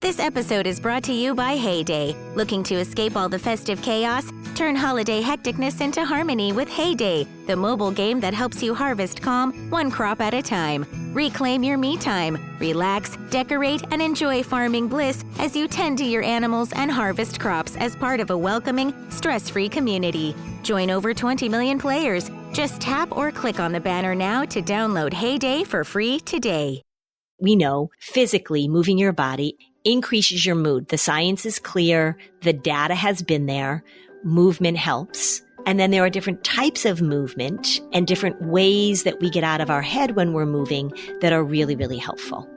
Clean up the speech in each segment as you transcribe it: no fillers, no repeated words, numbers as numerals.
This episode is brought to you by Heyday. Looking to escape all the festive chaos? Turn holiday hecticness into harmony with Heyday, the mobile game that helps you harvest calm, one crop at a time. Reclaim your me time. Relax, decorate, and enjoy farming bliss as you tend to your animals and harvest crops as part of a welcoming, stress-free community. Join over 20 million players. Just tap or click on the banner now to download Heyday for free today. We know physically moving your body increases your mood. The science is clear. The data has been there. Movement helps. And then there are different types of movement and different ways that we get out of our head when we're moving that are really, really helpful.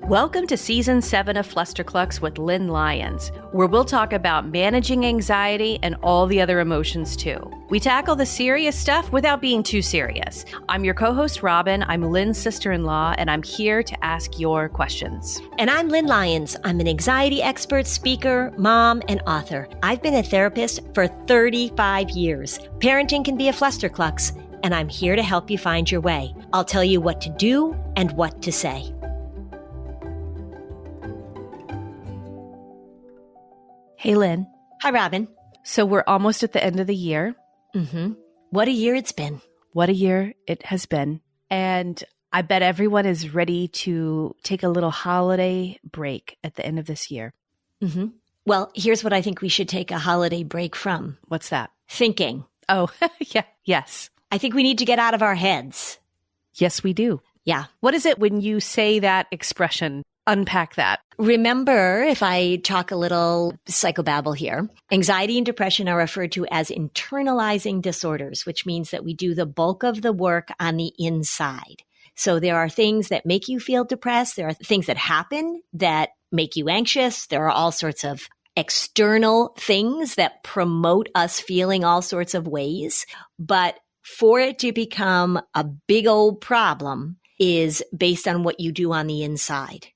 Welcome to Season 7 of Flusterclux with Lynn Lyons, where we'll talk about managing anxiety and all the other emotions too. We tackle the serious stuff without being too serious. I'm your co-host, Robin. I'm Lynn's sister-in-law, and I'm here to ask your questions. And I'm Lynn Lyons. I'm an anxiety expert, speaker, mom, and author. I've been a therapist for 35 years. Parenting can be a flusterclux, and I'm here to help you find your way. I'll tell you what to do and what to say. Hey, Lynn. Hi, Robin. So we're almost at the end of the year. What a year it's been. What a year it has been. And I bet everyone is ready to take a little holiday break at the end of this year. Well, here's what I think we should take a holiday break from. What's that? Thinking. Oh, yeah. Yes. I think we need to get out of our heads. Yes, we do. Yeah. What is it when you say that expression? Unpack that. Remember, if I talk a little psychobabble here, anxiety and depression are referred to as internalizing disorders, which means that we do the bulk of the work on the inside. So there are things that make you feel depressed. There are things that happen that make you anxious. There are all sorts of external things that promote us feeling all sorts of ways. But for it to become a big old problem is based on what you do on the inside.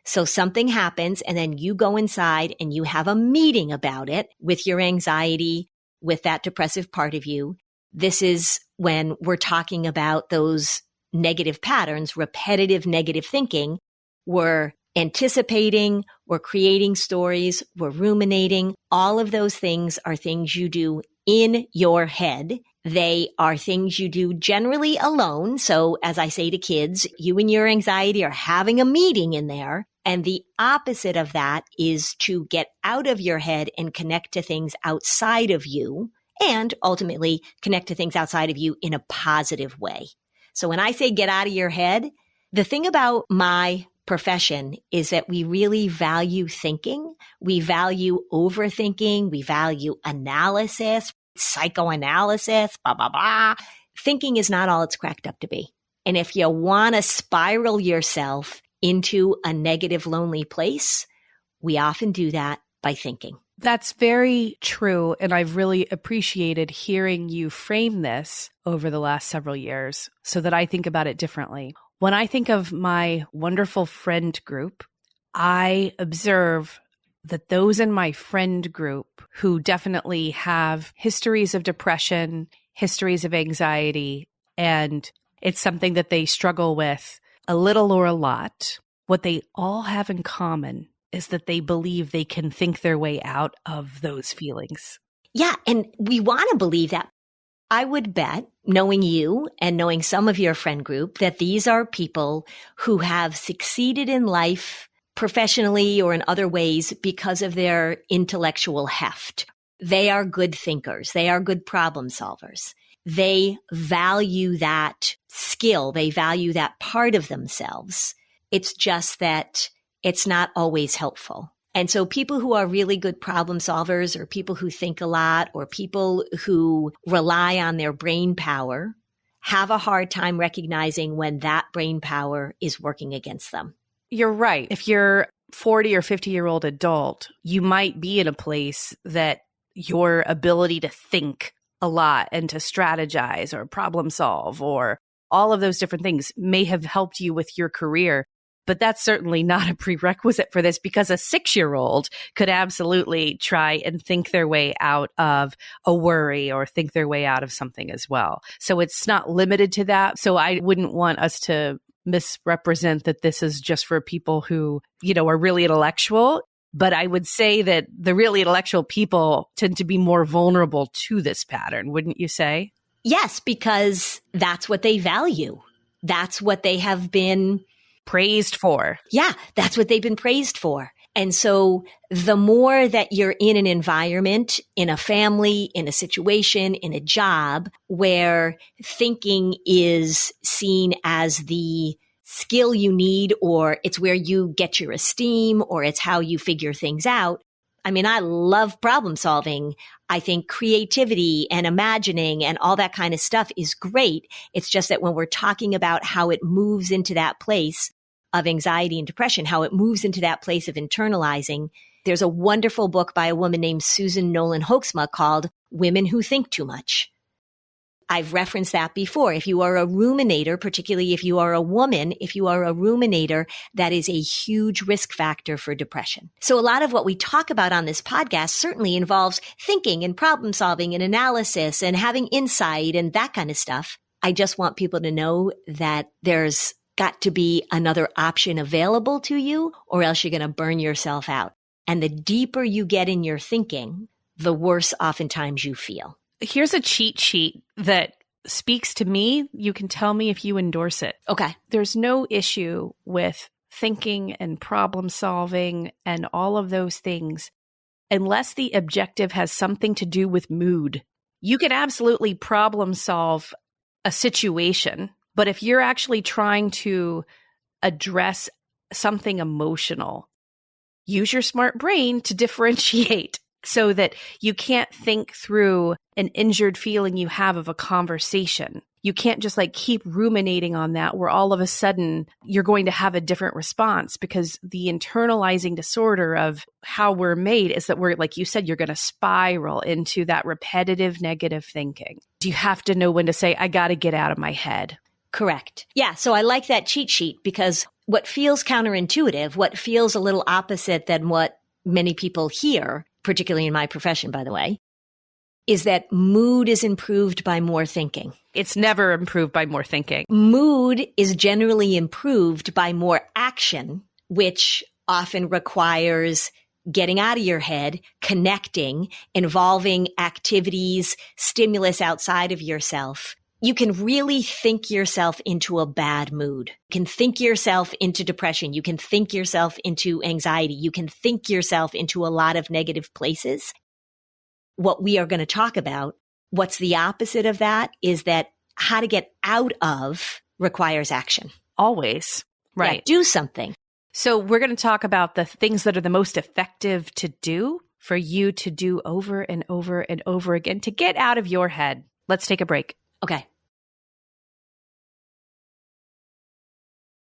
So something happens and then you go inside and you have a meeting about it with your anxiety, with that depressive part of you. This is when we're talking about those negative patterns, repetitive negative thinking. We're anticipating, we're creating stories, we're ruminating. All of those things are things you do in your head. They are things you do generally alone. So as I say to kids, you and your anxiety are having a meeting in there. And the opposite of that is to get out of your head and connect to things outside of you, and ultimately connect to things outside of you in a positive way. So when I say get out of your head, the thing about my profession is that we really value thinking. We value overthinking. We value analysis, psychoanalysis, blah, blah, blah. Thinking is not all it's cracked up to be. And if you want to spiral yourself into a negative, lonely place, we often do that by thinking. That's very true. And I've really appreciated hearing you frame this over the last several years so that I think about it differently. When I think of my wonderful friend group, I observe that those in my friend group who definitely have histories of depression, histories of anxiety, and it's something that they struggle with a little or a lot, what they all have in common is that they believe they can think their way out of those feelings. Yeah, and we want to believe that. I would bet, knowing you and knowing some of your friend group, that these are people who have succeeded in life professionally or in other ways because of their intellectual heft. They are good thinkers. They are good problem solvers. They value that skill. They value that part of themselves. It's just that it's not always helpful. And so people who are really good problem solvers, or people who think a lot, or people who rely on their brain power have a hard time recognizing when that brain power is working against them. You're right. If you're 40 or 50-year-old adult, you might be in a place that your ability to think a lot and to strategize or problem solve or all of those different things may have helped you with your career. But that's certainly not a prerequisite for this, because a 6-year-old could absolutely try and think their way out of a worry or think their way out of something as well. So it's not limited to that. So I wouldn't want us to misrepresent that this is just for people who, are really intellectual. But I would say that the really intellectual people tend to be more vulnerable to this pattern, wouldn't you say? Yes, because that's what they value. That's what they have been praised for. Yeah, that's what they've been praised for. And so the more that you're in an environment, in a family, in a situation, in a job where thinking is seen as the skill you need, or it's where you get your esteem, or it's how you figure things out. I mean, I love problem solving. I think creativity and imagining and all that kind of stuff is great. It's just that when we're talking about how it moves into that place of anxiety and depression, how it moves into that place of internalizing, there's a wonderful book by a woman named Susan Nolan Hoeksma called Women Who Think Too Much. I've referenced that before. If you are a ruminator, particularly if you are a woman, if you are a ruminator, that is a huge risk factor for depression. So a lot of what we talk about on this podcast certainly involves thinking and problem solving and analysis and having insight and that kind of stuff. I just want people to know that there's got to be another option available to you, or else you're going to burn yourself out. And the deeper you get in your thinking, the worse oftentimes you feel. Here's a cheat sheet that speaks to me. You can tell me if you endorse it. Okay. There's no issue with thinking and problem solving and all of those things unless the objective has something to do with mood. You can absolutely problem solve a situation, but if you're actually trying to address something emotional, use your smart brain to differentiate so that you can't think through an injured feeling you have of a conversation. You can't just keep ruminating on that where all of a sudden you're going to have a different response, because the internalizing disorder of how we're made is that we're, like you said, you're going to spiral into that repetitive negative thinking. You have to know when to say, I got to get out of my head. Correct. Yeah. So I like that cheat sheet, because what feels counterintuitive, what feels a little opposite than what many people hear, particularly in my profession, by the way, is that mood is improved by more thinking. It's never improved by more thinking. Mood is generally improved by more action, which often requires getting out of your head, connecting, involving activities, stimulus outside of yourself. You can really think yourself into a bad mood. You can think yourself into depression. You can think yourself into anxiety. You can think yourself into a lot of negative places. What we are going to talk about, what's the opposite of that, is that how to get out of requires action. Always. Right. Yeah, do something. So we're going to talk about the things that are the most effective to do for you to do over and over and over again to get out of your head. Let's take a break. Okay.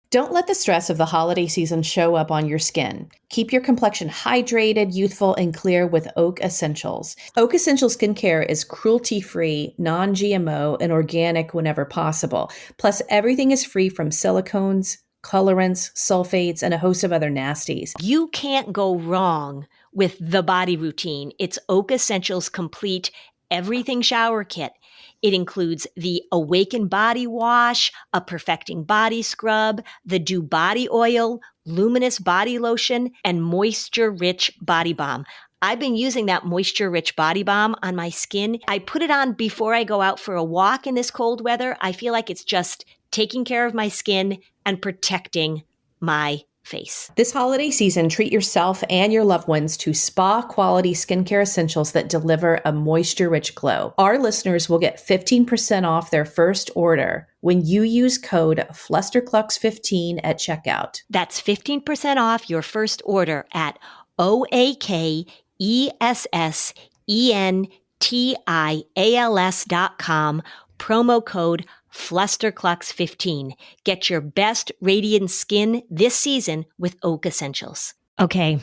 Don't let the stress of the holiday season show up on your skin. Keep your complexion hydrated, youthful, and clear with Oak Essentials. Oak Essential skincare is cruelty-free, non-GMO, and organic whenever possible. Plus, everything is free from silicones, colorants, sulfates, and a host of other nasties. You can't go wrong with the body routine. It's Oak Essentials Complete Everything Shower Kit. It includes the Awaken Body Wash, a Perfecting Body Scrub, the Dew Body Oil, Luminous Body Lotion, and Moisture Rich Body Balm. I've been using that Moisture Rich Body Balm on my skin. I put it on before I go out for a walk in this cold weather. I feel like it's just taking care of my skin and protecting my face. This holiday season, treat yourself and your loved ones to spa-quality skincare essentials that deliver a moisture-rich glow. Our listeners will get 15% off their first order when you use code Flusterclux15 at checkout. That's 15% off your first order at OAKESSENTIALS.com, promo code Flusterclux15. Get your best radiant skin this season with Oak Essentials. Okay,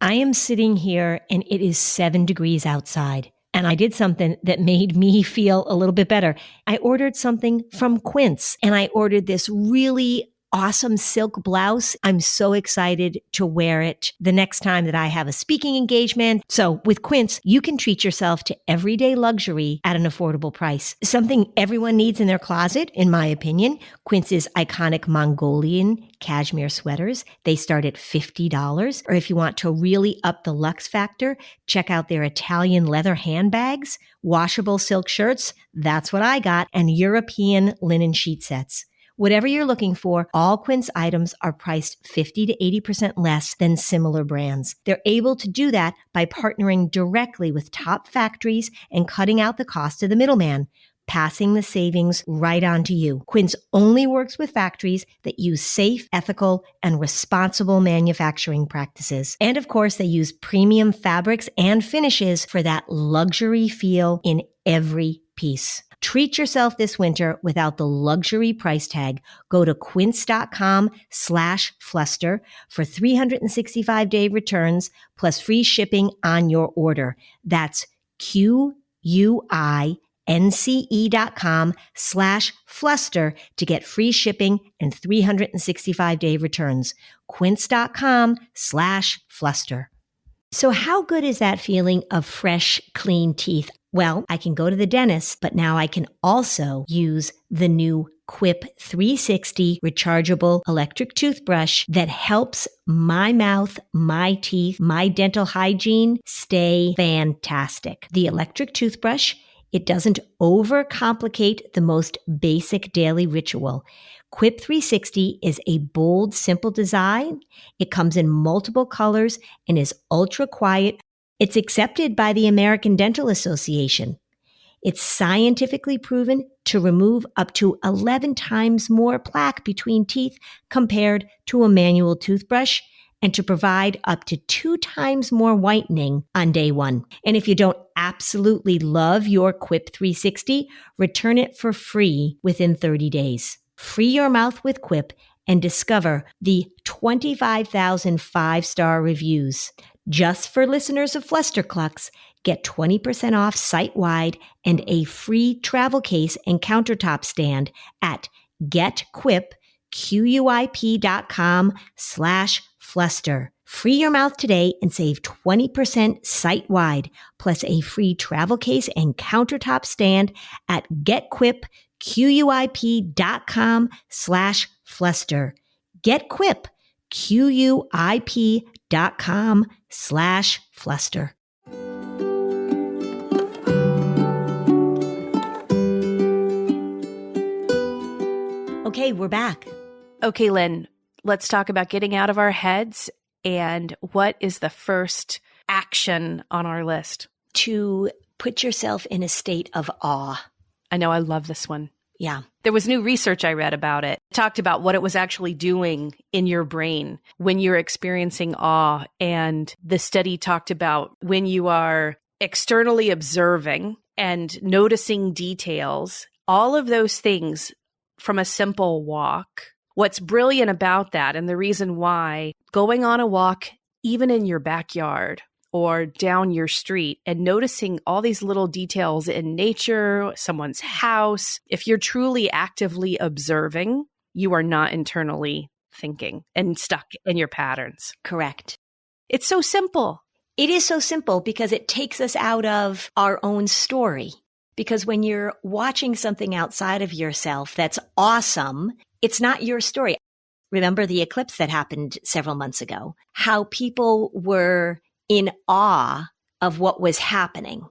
I am sitting here and it is 7 degrees outside. And I did something that made me feel a little bit better. I ordered something from Quince, and I ordered this really awesome silk blouse. I'm so excited to wear it the next time that I have a speaking engagement. So with Quince, you can treat yourself to everyday luxury at an affordable price. Something everyone needs in their closet, in my opinion. Quince's iconic Mongolian cashmere sweaters. They start at $50. Or if you want to really up the luxe factor, check out their Italian leather handbags, washable silk shirts. That's what I got. And European linen sheet sets. Whatever you're looking for, all Quince items are priced 50 to 80% less than similar brands. They're able to do that by partnering directly with top factories and cutting out the cost of the middleman, passing the savings right on to you. Quince only works with factories that use safe, ethical, and responsible manufacturing practices. And of course, they use premium fabrics and finishes for that luxury feel in every piece. Treat yourself this winter without the luxury price tag. Go to quince.com/fluster for 365-day returns plus free shipping on your order. That's QUINCE.com/fluster to get free shipping and 365-day returns. Quince.com/fluster. So how good is that feeling of fresh, clean teeth? Well, I can go to the dentist, but now I can also use the new Quip 360 rechargeable electric toothbrush that helps my mouth, my teeth, my dental hygiene stay fantastic. The electric toothbrush, it doesn't overcomplicate the most basic daily ritual. Quip 360 is a bold, simple design. It comes in multiple colors and is ultra quiet. It's accepted by the American Dental Association. It's scientifically proven to remove up to 11 times more plaque between teeth compared to a manual toothbrush and to provide up to 2 times more whitening on day one. And if you don't absolutely love your Quip 360, return it for free within 30 days. Free your mouth with Quip and discover the 25,000 5-star reviews. Just for listeners of Flusterclux, get 20% off site-wide and a free travel case and countertop stand at getquip.com/fluster. Free your mouth today and save 20% site-wide, plus a free travel case and countertop stand at getquip.com/fluster. Get Quip, QUIP.com/fluster. Okay, we're back. Okay, Lynn, let's talk about getting out of our heads. And what is the first action on our list? To put yourself in a state of awe. I know, I love this one. Yeah. There was new research I read about it. It talked about what it was actually doing in your brain when you're experiencing awe. And the study talked about when you are externally observing and noticing details, all of those things from a simple walk. What's brilliant about that, and the reason why, going on a walk, even in your backyard or down your street, and noticing all these little details in nature, someone's house, if you're truly actively observing, you are not internally thinking and stuck in your patterns. Correct. It's so simple. It is so simple because it takes us out of our own story. Because when you're watching something outside of yourself that's awesome, it's not your story. Remember the eclipse that happened several months ago? How people were in awe of what was happening.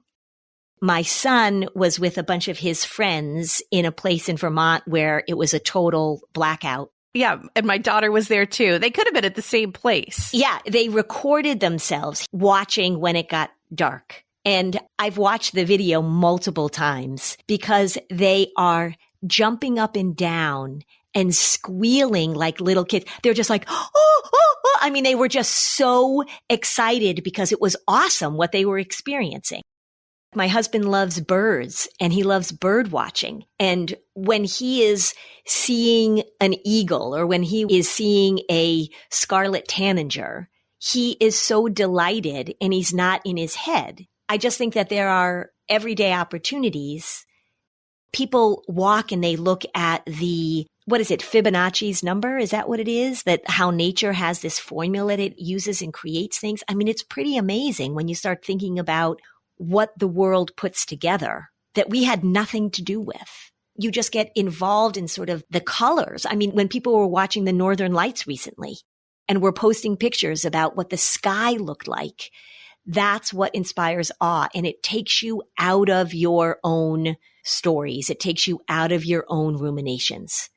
My son was with a bunch of his friends in a place in Vermont where it was a total blackout. Yeah, and my daughter was there too. They could have been at the same place. Yeah, they recorded themselves watching when it got dark. And I've watched the video multiple times because they are jumping up and down and squealing like little kids. They're just like, oh, oh, oh. I mean, they were just so excited because it was awesome what they were experiencing. My husband loves birds and he loves bird watching. And when he is seeing an eagle or when he is seeing a scarlet tanager, he is so delighted and he's not in his head. I just think that there are everyday opportunities. People walk and they look at the what is it? Fibonacci's number? Is that what it is? That how nature has this formula that it uses and creates things. I mean, it's pretty amazing when you start thinking about what the world puts together that we had nothing to do with. You just get involved in sort of the colors. I mean, when people were watching the Northern Lights recently and were posting pictures about what the sky looked like, that's what inspires awe. And it takes you out of your own stories. It takes you out of your own ruminations.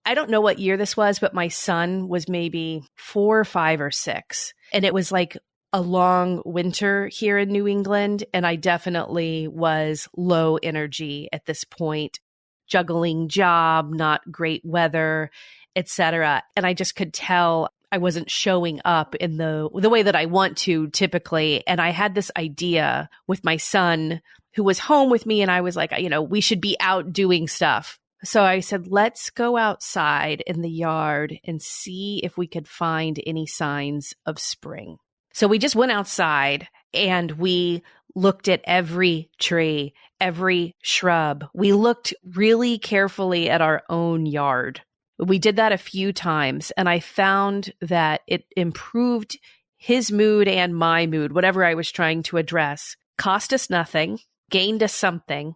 I don't know what year this was, but my son was maybe 4 or 5 or 6. And it was like a long winter here in New England. And I definitely was low energy at this point, juggling job, not great weather, etc. And I just could tell I wasn't showing up in the way that I want to typically. And I had this idea with my son who was home with me. And I was like, we should be out doing stuff. So I said, let's go outside in the yard and see if we could find any signs of spring. So we just went outside and we looked at every tree, every shrub. We looked really carefully at our own yard. We did that a few times, and I found that it improved his mood and my mood, whatever I was trying to address. Cost us nothing, gained us something.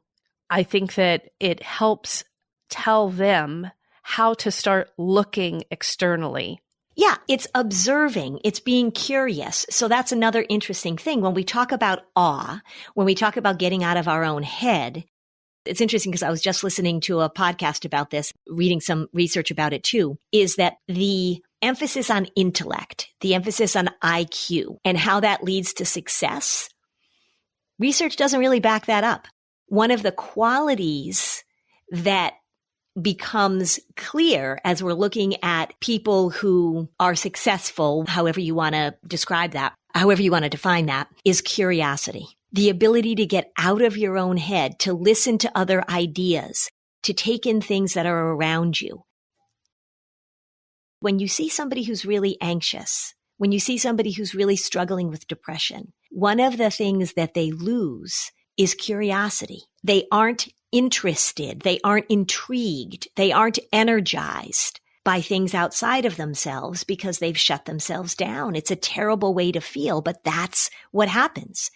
I think that it helps tell them how to start looking externally. Yeah, it's observing. It's being curious. So that's another interesting thing. When we talk about awe, when we talk about getting out of our own head, it's interesting because I was just listening to a podcast about this, reading some research about it too, is that the emphasis on intellect, the emphasis on IQ, and how that leads to success, research doesn't really back that up. One of the qualities that becomes clear as we're looking at people who are successful, however you want to describe that, however you want to define that, is curiosity. The ability to get out of your own head, to listen to other ideas, to take in things that are around you. When you see somebody who's really anxious, when you see somebody who's really struggling with depression, one of the things that they lose is curiosity. They aren't interested. They aren't intrigued. They aren't energized by things outside of themselves because they've shut themselves down. It's a terrible way to feel, but that's what happens.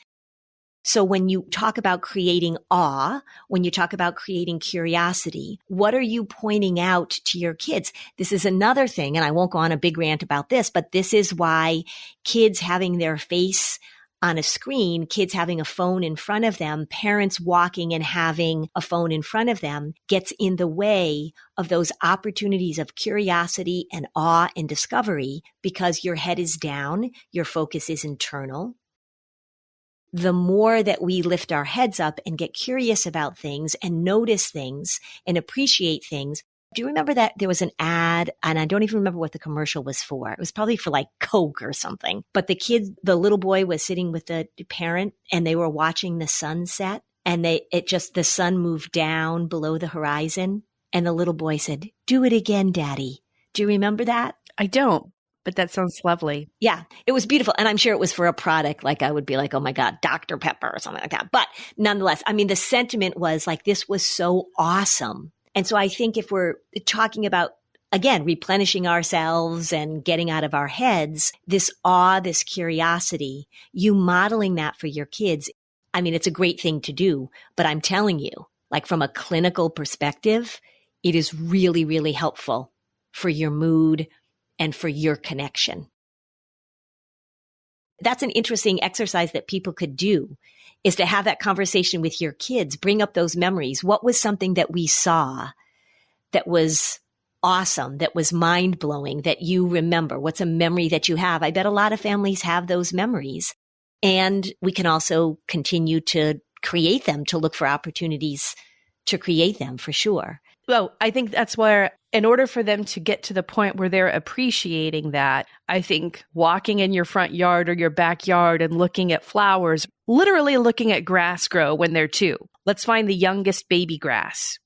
So when you talk about creating awe, when you talk about creating curiosity, what are you pointing out to your kids? This is another thing, and I won't go on a big rant about this, but this is why kids having their face on a screen, kids having a phone in front of them, parents walking and having a phone in front of them gets in the way of those opportunities of curiosity and awe and discovery because your head is down, your focus is internal. The more that we lift our heads up and get curious about things and notice things and appreciate things. Do you remember that there was an ad, and I don't even remember what the commercial was for. It was probably for like Coke or something. But the little boy was sitting with the parent and they were watching the sunset, and the sun moved down below the horizon. And the little boy said, "Do it again, Daddy." Do you remember that? I don't, but that sounds lovely. Yeah, it was beautiful. And I'm sure it was for a product. Like I would be like, oh my God, Dr. Pepper or something like that. But nonetheless, I mean, the sentiment was like, this was so awesome. And so I think if we're talking about, again, replenishing ourselves and getting out of our heads, this awe, this curiosity, you modeling that for your kids, I mean, it's a great thing to do, but I'm telling you, like from a clinical perspective, it is really, really helpful for your mood and for your connection. That's an interesting exercise that people could do, is to have that conversation with your kids, bring up those memories. What was something that we saw that was awesome, that was mind-blowing, that you remember? What's a memory that you have? I bet a lot of families have those memories. And we can also continue to create them, to look for opportunities to create them for sure. Well, I think that's where, in order for them to get to the point where they're appreciating that, I think walking in your front yard or your backyard and looking at flowers, literally looking at grass grow when they're 2. Let's find the youngest baby grass.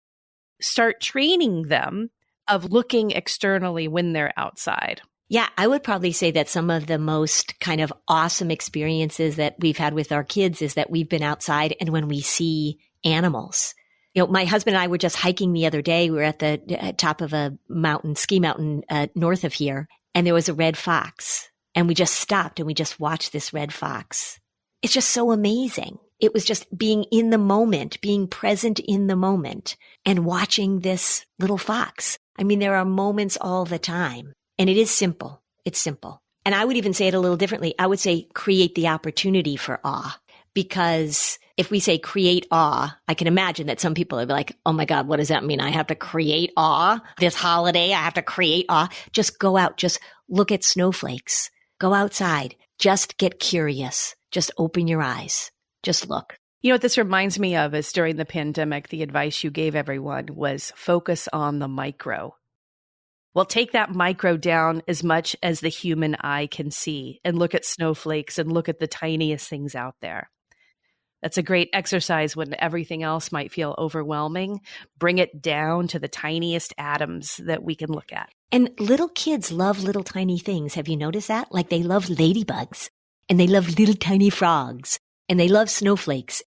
Start training them of looking externally when they're outside. Yeah, I would probably say that some of the most kind of awesome experiences that we've had with our kids is that we've been outside and when we see animals, My husband and I were just hiking the other day. We were at the top of a mountain, ski mountain, north of here, and there was a red fox. And we just stopped and we just watched this red fox. It's just so amazing. It was just being in the moment, being present in the moment and watching this little fox. I mean, there are moments all the time, and it is simple. It's simple. And I would even say it a little differently. I would say create the opportunity for awe, because if we say create awe, I can imagine that some people are like, oh my God, what does that mean? I have to create awe this holiday. I have to create awe. Just go out. Just look at snowflakes. Go outside. Just get curious. Just open your eyes. Just look. You know what this reminds me of is during the pandemic, the advice you gave everyone was focus on the micro. Well, take that micro down as much as the human eye can see and look at snowflakes and look at the tiniest things out there. That's a great exercise when everything else might feel overwhelming. Bring it down to the tiniest atoms that we can look at. And little kids love little tiny things. Have you noticed that? Like they love ladybugs and they love little tiny frogs and they love snowflakes.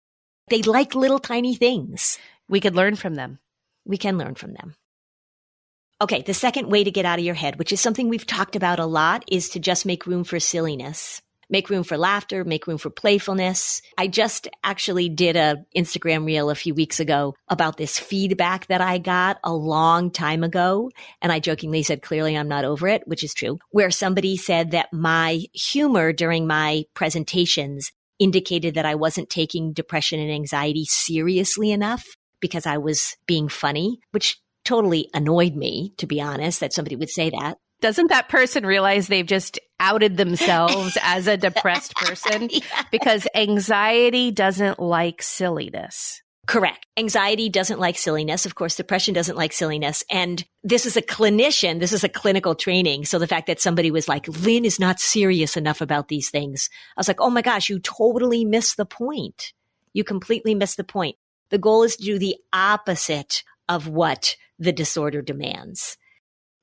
They like little tiny things. We could learn from them. We can learn from them. Okay, the second way to get out of your head, which is something we've talked about a lot, is to just make room for silliness. Make room for laughter, make room for playfulness. I just actually did a Instagram reel a few weeks ago about this feedback that I got a long time ago. And I jokingly said, clearly I'm not over it, which is true, where somebody said that my humor during my presentations indicated that I wasn't taking depression and anxiety seriously enough because I was being funny, which totally annoyed me, to be honest, that somebody would say that. Doesn't that person realize they've just outed themselves as a depressed person? Yeah. Because anxiety doesn't like silliness. Correct. Anxiety doesn't like silliness. Of course, depression doesn't like silliness. And this is a clinician. This is a clinical training. So the fact that somebody was like, Lynn is not serious enough about these things. I was like, oh my gosh, you totally missed the point. You completely missed the point. The goal is to do the opposite of what the disorder demands.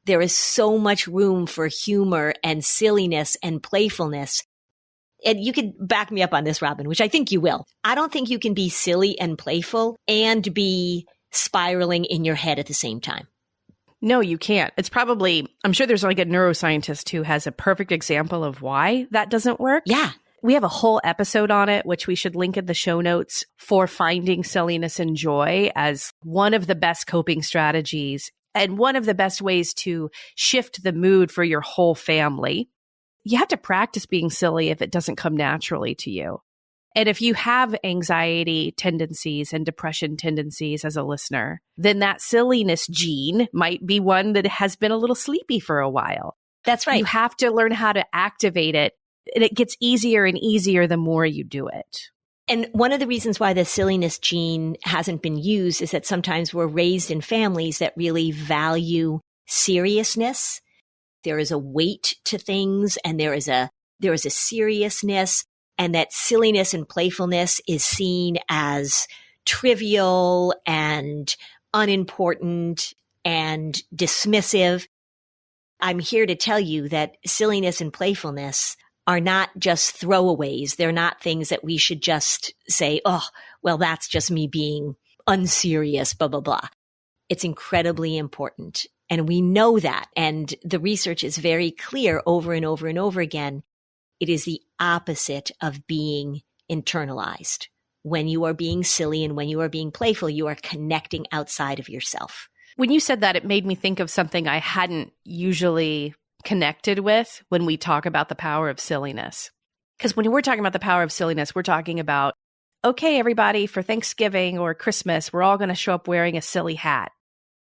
There is so much room for humor and silliness and playfulness. And you can back me up on this, Robin, which I think you will. I don't think you can be silly and playful and be spiraling in your head at the same time. No, you can't. It's probably, I'm sure there's like a neuroscientist who has a perfect example of why that doesn't work. Yeah. We have a whole episode on it, which we should link in the show notes, for finding silliness and joy as one of the best coping strategies and one of the best ways to shift the mood for your whole family. You have to practice being silly if it doesn't come naturally to you. And if you have anxiety tendencies and depression tendencies as a listener, then that silliness gene might be one that has been a little sleepy for a while. That's right. You have to learn how to activate it. And it gets easier and easier the more you do it. And one of the reasons why the silliness gene hasn't been used is that sometimes we're raised in families that really value seriousness. There is a weight to things and there is a seriousness, and that silliness and playfulness is seen as trivial and unimportant and dismissive. I'm here to tell you that silliness and playfulness are not just throwaways. They're not things that we should just say, oh, well, that's just me being unserious, blah, blah, blah. It's incredibly important. And we know that. And the research is very clear over and over and over again. It is the opposite of being internalized. When you are being silly and when you are being playful, you are connecting outside of yourself. When you said that, it made me think of something I hadn't usually connected with when we talk about the power of silliness. Because when we're talking about the power of silliness, we're talking about, okay, everybody, for Thanksgiving or Christmas, we're all going to show up wearing a silly hat,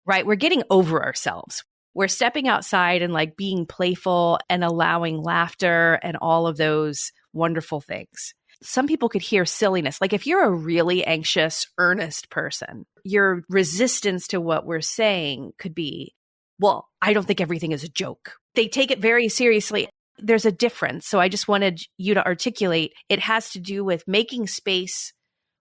right? We're getting over ourselves. We're stepping outside and like being playful and allowing laughter and all of those wonderful things. Some people could hear silliness. Like if you're a really anxious, earnest person, your resistance to what we're saying could be, well, I don't think everything is a joke. They take it very seriously. There's a difference. So I just wanted you to articulate it has to do with making space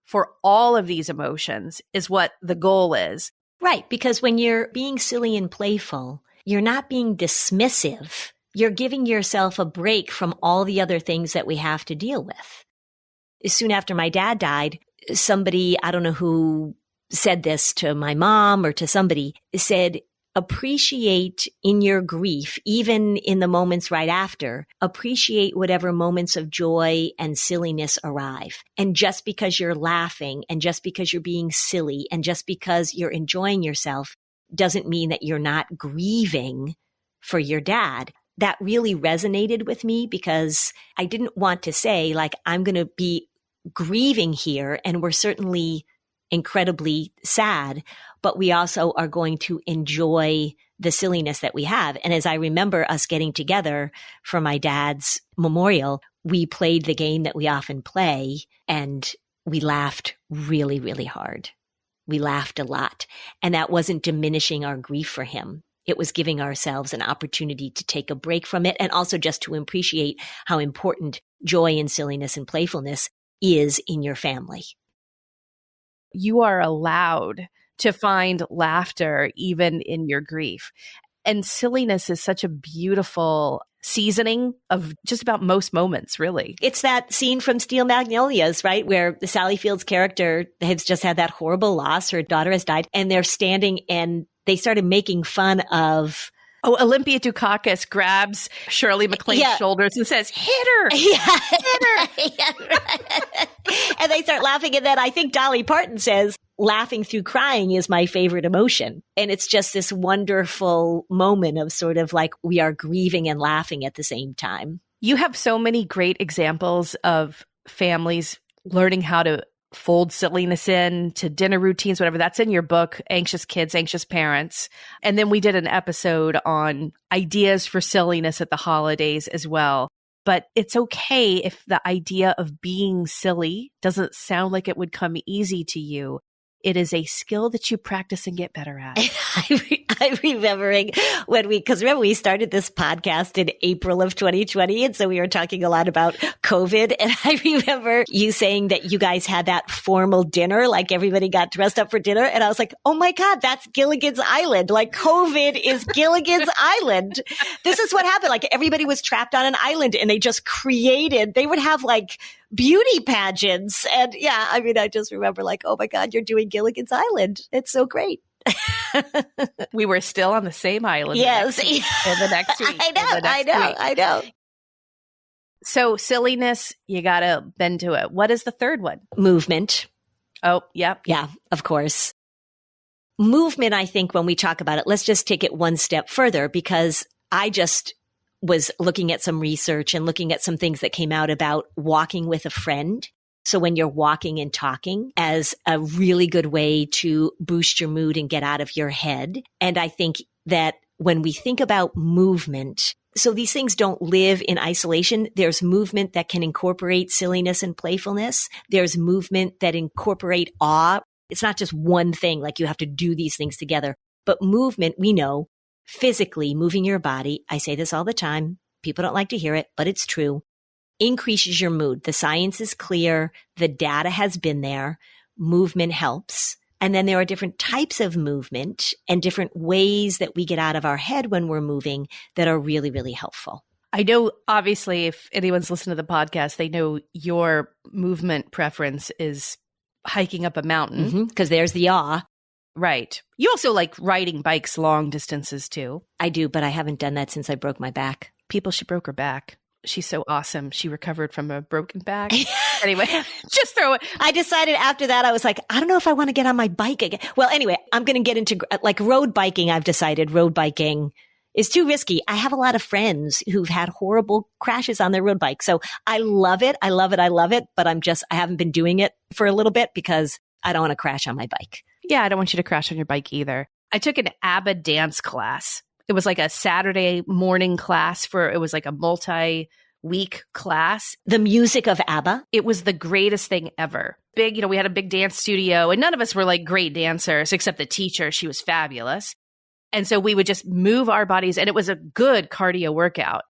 for all of these emotions is what the goal is. Right. Because when you're being silly and playful, you're not being dismissive. You're giving yourself a break from all the other things that we have to deal with. Soon after my dad died, somebody, I don't know who said this to my mom or to somebody, said, appreciate in your grief, even in the moments right after, appreciate whatever moments of joy and silliness arrive. And just because you're laughing and just because you're being silly and just because you're enjoying yourself doesn't mean that you're not grieving for your dad. That really resonated with me because I didn't want to say, like, I'm going to be grieving here, and we're certainly incredibly sad, but we also are going to enjoy the silliness that we have. And as I remember us getting together for my dad's memorial, we played the game that we often play, and we laughed really, really hard. We laughed a lot. And that wasn't diminishing our grief for him. It was giving ourselves an opportunity to take a break from it, and also just to appreciate how important joy and silliness and playfulness is in your family. You are allowed to find laughter even in your grief. And silliness is such a beautiful seasoning of just about most moments, really. It's that scene from Steel Magnolias, right? Where Sally Field's character has just had that horrible loss. Her daughter has died, and they're standing and they started making fun of... Oh, Olympia Dukakis grabs Shirley MacLaine's shoulders and says, hit her! Yeah. Hit her! Yeah, right. And they start laughing. And then I think Dolly Parton says, laughing through crying is my favorite emotion. And it's just this wonderful moment of sort of like we are grieving and laughing at the same time. You have so many great examples of families learning how to fold silliness in to dinner routines, whatever. That's in your book, Anxious Kids, Anxious Parents. And then we did an episode on ideas for silliness at the holidays as well. But it's okay if the idea of being silly doesn't sound like it would come easy to you. It is a skill that you practice and get better at. I'm remembering because remember we started this podcast in April of 2020. And so we were talking a lot about COVID. And I remember you saying that you guys had that formal dinner, like everybody got dressed up for dinner. And I was like, oh my God, that's Gilligan's Island. Like COVID is Gilligan's Island. This is what happened. Like everybody was trapped on an island and they just they would have like beauty pageants. And yeah, I mean, I just remember like, oh my God, you're doing Gilligan's Island. It's so great. We were still on the same island. Yes. The next week. I know. So silliness, you got to bend to it. What is the third one? Movement. Oh, yep. Yeah, of course. Movement, I think when we talk about it, let's just take it one step further because I just was looking at some research and looking at some things that came out about walking with a friend. So when you're walking and talking as a really good way to boost your mood and get out of your head. And I think that when we think about movement, so these things don't live in isolation. There's movement that can incorporate silliness and playfulness. There's movement that incorporate awe. It's not just one thing, like you have to do these things together. But movement, we know, physically moving your body, I say this all the time, people don't like to hear it, but it's true, increases your mood. The science is clear. The data has been there. Movement helps. And then there are different types of movement and different ways that we get out of our head when we're moving that are really, really helpful. I know, obviously, if anyone's listened to the podcast, they know your movement preference is hiking up a mountain. Because there's the awe. Right. You also like riding bikes long distances too. I do, but I haven't done that since I broke my back. People, she broke her back. She's so awesome. She recovered from a broken back. Anyway, just throw it. I decided after that, I was like, I don't know if I want to get on my bike again. Well, anyway, I'm going to get into like road biking. I've decided road biking is too risky. I have a lot of friends who've had horrible crashes on their road bike. So I love it. I love it. I love it. But I haven't been doing it for a little bit because I don't want to crash on my bike. Yeah, I don't want you to crash on your bike either. I took an ABBA dance class. It was like a Saturday morning class it was like a multi-week class. The music of ABBA? It was the greatest thing ever. Big, we had a big dance studio and none of us were like great dancers except the teacher. She was fabulous. And so we would just move our bodies and it was a good cardio workout.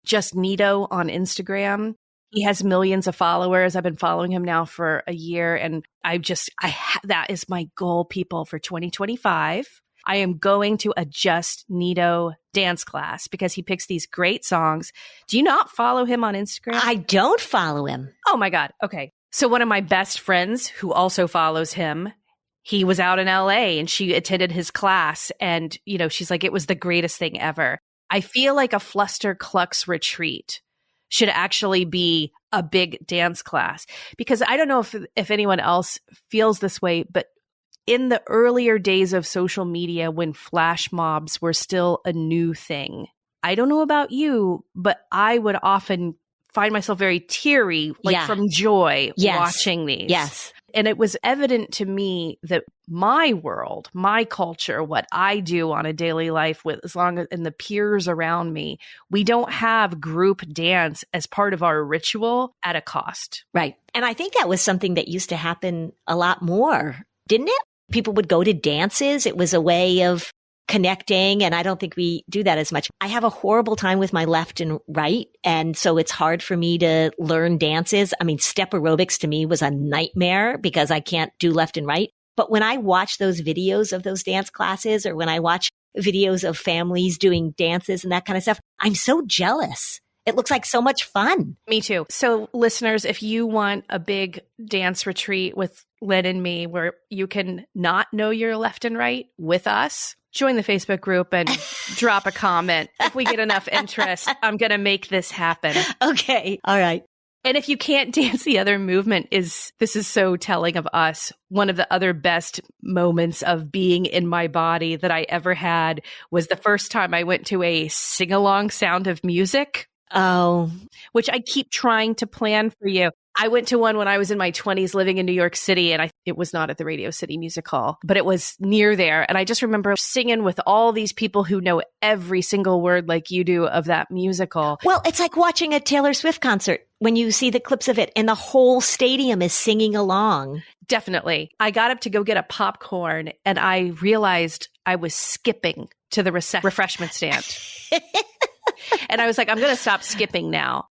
Just Nito on Instagram. He has millions of followers. I've been following him now for a year. And that is my goal, people, for 2025. I am going to a Just Nito dance class because he picks these great songs. Do you not follow him on Instagram? I don't follow him. Oh my God. Okay. So one of my best friends who also follows him he was out in LA and she attended his class. And, she's like, it was the greatest thing ever. I feel like a Flusterclux retreat should actually be a big dance class, because I don't know if anyone else feels this way, but in the earlier days of social media, when flash mobs were still a new thing, I don't know about you, but I would often find myself very teary, from joy watching these. Yes. And it was evident to me that my world, my culture, what I do on a daily life with, as long as, and the peers around me, we don't have group dance as part of our ritual at a cost. Right. And I think that was something that used to happen a lot more, didn't it? People would go to dances. It was a way of connecting. And I don't think we do that as much. I have a horrible time with my left and right. And so it's hard for me to learn dances. I mean, step aerobics to me was a nightmare because I can't do left and right. But when I watch those videos of those dance classes, or when I watch videos of families doing dances and that kind of stuff, I'm so jealous. It looks like so much fun. Me too. So listeners, if you want a big dance retreat with Lynn and me where you can not know your left and right with us, join the Facebook group and drop a comment. If we get enough interest, I'm going to make this happen. Okay. All right. And if you can't dance the other movement, this is so telling of us. One of the other best moments of being in my body that I ever had was the first time I went to a sing-along Sound of Music. Oh, which I keep trying to plan for you. I went to one when I was in my 20s living in New York City, and it was not at the Radio City Music Hall, but it was near there. And I just remember singing with all these people who know every single word like you do of that musical. Well, it's like watching a Taylor Swift concert when you see the clips of it and the whole stadium is singing along. Definitely. I got up to go get a popcorn and I realized I was skipping to the refreshment stand. And I was like, I'm going to stop skipping now.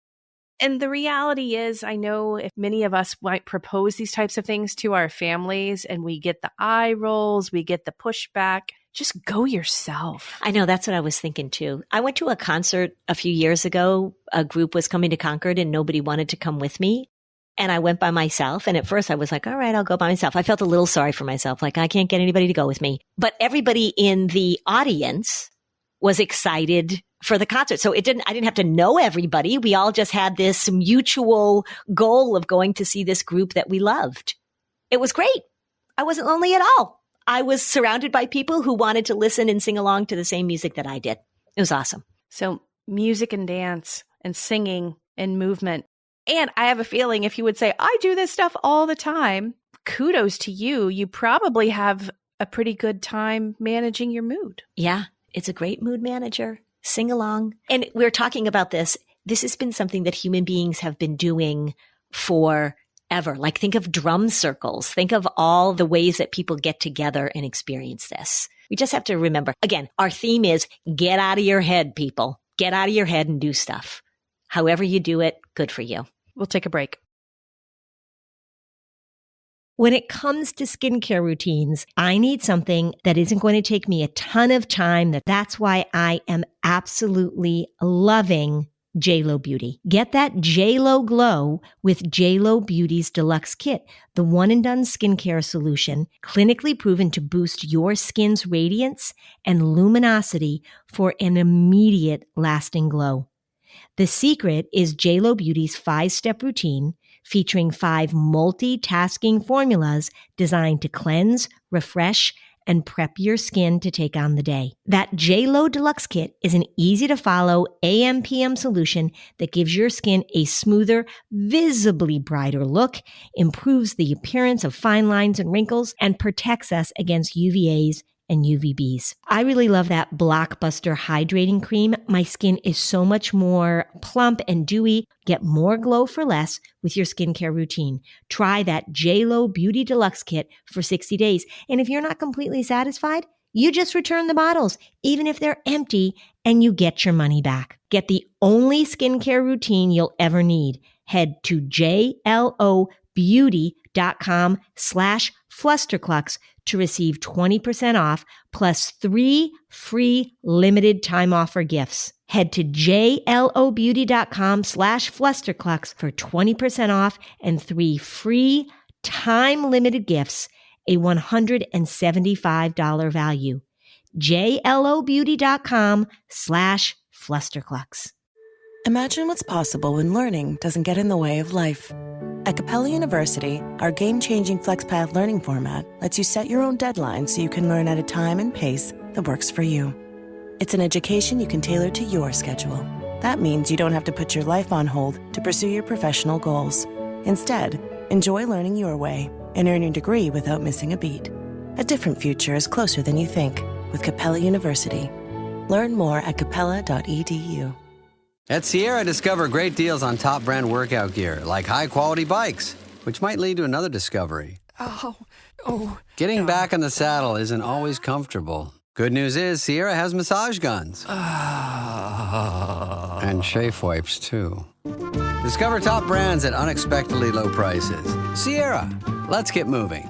And the reality is, I know if many of us might propose these types of things to our families and we get the eye rolls, we get the pushback, just go yourself. I know. That's what I was thinking too. I went to a concert a few years ago. A group was coming to Concord and nobody wanted to come with me. And I went by myself. And at first I was like, all right, I'll go by myself. I felt a little sorry for myself. Like, I can't get anybody to go with me. But everybody in the audience was excited for the concert. So I didn't have to know everybody. We all just had this mutual goal of going to see this group that we loved. It was great. I wasn't lonely at all. I was surrounded by people who wanted to listen and sing along to the same music that I did. It was awesome. So music and dance and singing and movement. And I have a feeling if you would say, I do this stuff all the time, kudos to you. You probably have a pretty good time managing your mood. Yeah, it's a great mood manager. Sing along. And we're talking about this. This has been something that human beings have been doing forever. Like, think of drum circles. Think of all the ways that people get together and experience this. We just have to remember, again, our theme is get out of your head, people. Get out of your head and do stuff. However you do it, good for you. We'll take a break. When it comes to skincare routines, I need something that isn't going to take me a ton of time. That's why I am absolutely loving JLo Beauty. Get that JLo glow with JLo Beauty's Deluxe Kit, the one and done skincare solution, clinically proven to boost your skin's radiance and luminosity for an immediate lasting glow. The secret is JLo Beauty's 5-step routine, featuring 5 multitasking formulas designed to cleanse, refresh, and prep your skin to take on the day. That JLo Deluxe Kit is an easy-to-follow AM/PM solution that gives your skin a smoother, visibly brighter look, improves the appearance of fine lines and wrinkles, and protects us against UVAs and UVBs. I really love that blockbuster hydrating cream. My skin is so much more plump and dewy. Get more glow for less with your skincare routine. Try that JLo Beauty Deluxe Kit for 60 days. And if you're not completely satisfied, you just return the bottles, even if they're empty, and you get your money back. Get the only skincare routine you'll ever need. Head to jlobeauty.com/Flusterclux to receive 20% off plus 3 free limited time offer gifts. Head to jlobeauty.com/Flusterclux for 20% off and 3 free time limited gifts a $175 value. JLObeauty.com/Flusterclux. Imagine what's possible when learning doesn't get in the way of life. At Capella University, our game-changing FlexPath learning format lets you set your own deadlines so you can learn at a time and pace that works for you. It's an education you can tailor to your schedule. That means you don't have to put your life on hold to pursue your professional goals. Instead, enjoy learning your way and earn your degree without missing a beat. A different future is closer than you think with Capella University. Learn more at capella.edu. At Sierra, discover great deals on top brand workout gear, like high-quality bikes, which might lead to another discovery. Getting back in the saddle isn't always comfortable. Good news is Sierra has massage guns. And chafe wipes, too. Discover top brands at unexpectedly low prices. Sierra, let's get moving.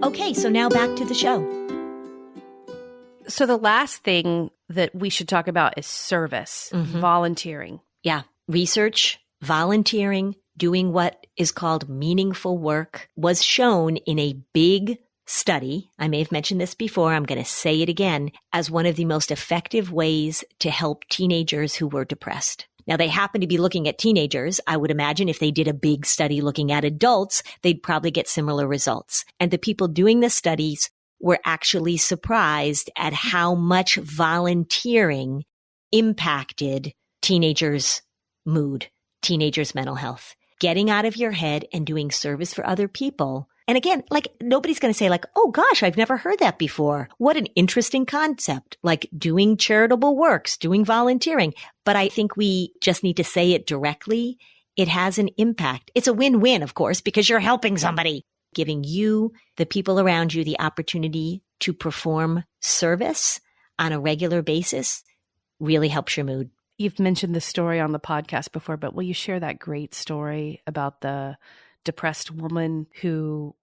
Okay, so now back to the show. So the last thing that we should talk about is service, volunteering. Yeah, research, volunteering, doing what is called meaningful work was shown in a big study. I may have mentioned this before. I'm going to say it again as one of the most effective ways to help teenagers who were depressed. Now, they happen to be looking at teenagers. I would imagine if they did a big study looking at adults, they'd probably get similar results. And the people doing the studies were actually surprised at how much volunteering impacted teenagers' mood, teenagers' mental health. Getting out of your head and doing service for other people. And again, like nobody's going to say like, oh gosh, I've never heard that before. What an interesting concept, like doing charitable works, doing volunteering. But I think we just need to say it directly. It has an impact. It's a win-win, of course, because you're helping somebody. Giving you, the people around you, the opportunity to perform service on a regular basis really helps your mood. You've mentioned this story on the podcast before, but will you share that great story about the depressed woman who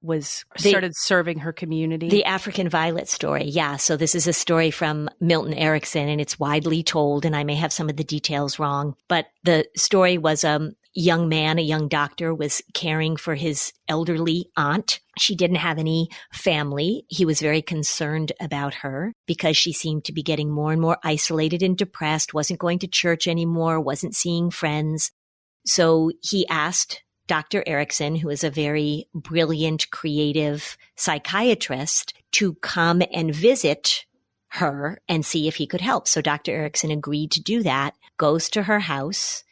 started serving her community? The African violet story. Yeah. So this is a story from Milton Erickson, and it's widely told, and I may have some of the details wrong, but the story was young man, a young doctor, was caring for his elderly aunt. She didn't have any family. He was very concerned about her because she seemed to be getting more and more isolated and depressed, wasn't going to church anymore, wasn't seeing friends. So he asked Dr. Erickson, who is a very brilliant, creative psychiatrist, to come and visit her and see if he could help. So Dr. Erickson agreed to do that, goes to her house,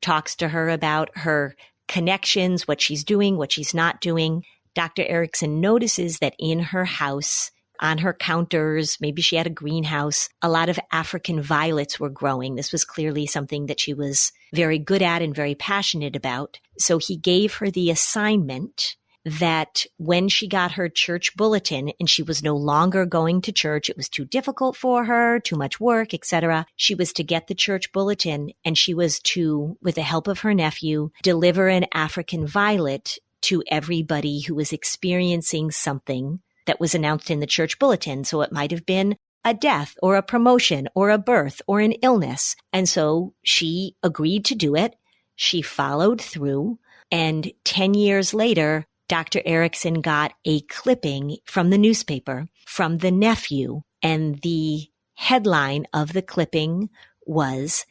talks to her about her connections, what she's doing, what she's not doing. Dr. Erickson notices that in her house, on her counters, maybe she had a greenhouse, a lot of African violets were growing. This was clearly something that she was very good at and very passionate about. So he gave her the assignment that when she got her church bulletin and she was no longer going to church, it was too difficult for her, too much work, etc. She was to get the church bulletin and she was to, with the help of her nephew, deliver an African violet to everybody who was experiencing something that was announced in the church bulletin. So it might have been a death or a promotion or a birth or an illness. And so she agreed to do it. She followed through. And 10 years later, Dr. Erickson got a clipping from the newspaper from the nephew. And the headline of the clipping was,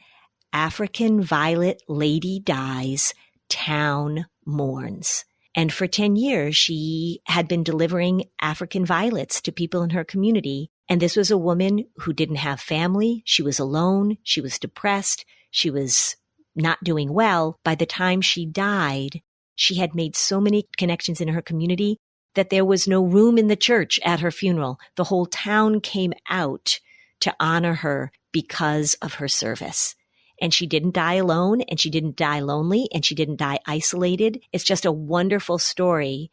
"African Violet Lady Dies, Town Mourns." And for 10 years, she had been delivering African violets to people in her community. And this was a woman who didn't have family. She was alone. She was depressed. She was not doing well. By the time she died, she had made so many connections in her community that there was no room in the church at her funeral. The whole town came out to honor her because of her service. And she didn't die alone, and she didn't die lonely, and she didn't die isolated. It's just a wonderful story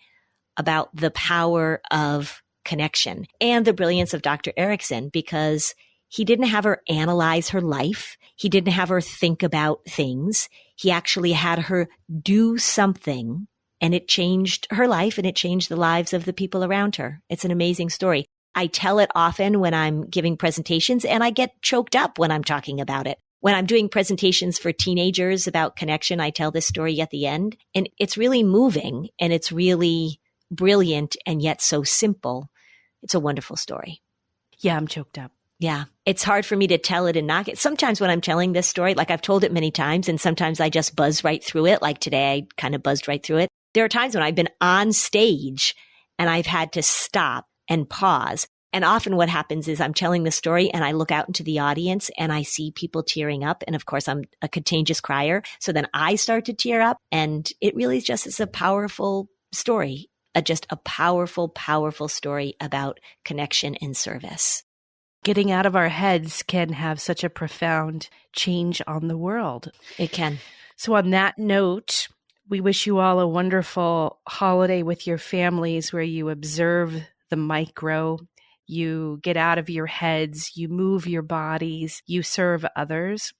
about the power of connection and the brilliance of Dr. Erickson, because he didn't have her analyze her life. He didn't have her think about things. He actually had her do something, and it changed her life, and it changed the lives of the people around her. It's an amazing story. I tell it often when I'm giving presentations, and I get choked up when I'm talking about it. When I'm doing presentations for teenagers about connection, I tell this story at the end, and it's really moving and it's really brilliant and yet so simple. It's a wonderful story. Yeah, I'm choked up. Yeah. It's hard for me to tell it and not get. Sometimes when I'm telling this story, like I've told it many times, and sometimes I just buzz right through it. Like today, I kind of buzzed right through it. There are times when I've been on stage and I've had to stop and pause. And often what happens is I'm telling the story and I look out into the audience and I see people tearing up. And of course, I'm a contagious crier. So then I start to tear up. And it really just is a powerful story, just a powerful, powerful story about connection and service. Getting out of our heads can have such a profound change on the world. It can. So on that note, we wish you all a wonderful holiday with your families where you observe the micro, you get out of your heads, you move your bodies, you serve others,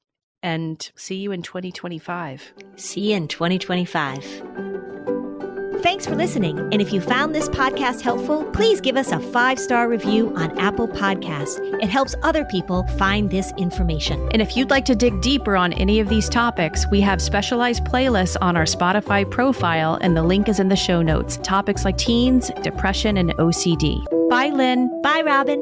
and see you in 2025. See you in 2025. Thanks for listening. And if you found this podcast helpful, please give us a 5-star review on Apple Podcasts. It helps other people find this information. And if you'd like to dig deeper on any of these topics, we have specialized playlists on our Spotify profile, and the link is in the show notes. Topics like teens, depression, and OCD. Bye, Lynn. Bye, Robin.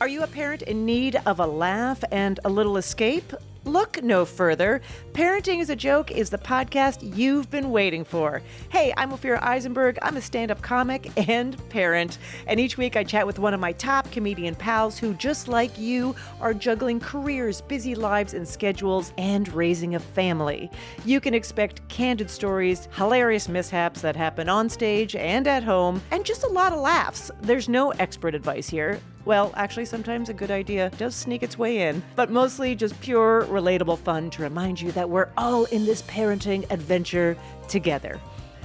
Are you a parent in need of a laugh and a little escape? Look no further. Parenting is a Joke is the podcast you've been waiting for. Hey, I'm Ophira Eisenberg. I'm a stand-up comic and parent. And each week I chat with one of my top comedian pals who, just like you, are juggling careers, busy lives and schedules, and raising a family. You can expect candid stories, hilarious mishaps that happen on stage and at home, and just a lot of laughs. There's no expert advice here. Well, actually, sometimes a good idea does sneak its way in, but mostly just pure, relatable fun to remind you that we're all in this parenting adventure together.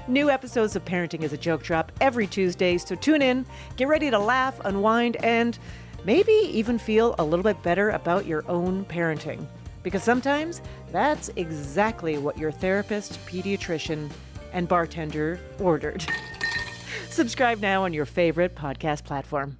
New episodes of Parenting is a Joke drop every Tuesday, so tune in, get ready to laugh, unwind, and maybe even feel a little bit better about your own parenting. Because sometimes that's exactly what your therapist, pediatrician, and bartender ordered. Subscribe now on your favorite podcast platform.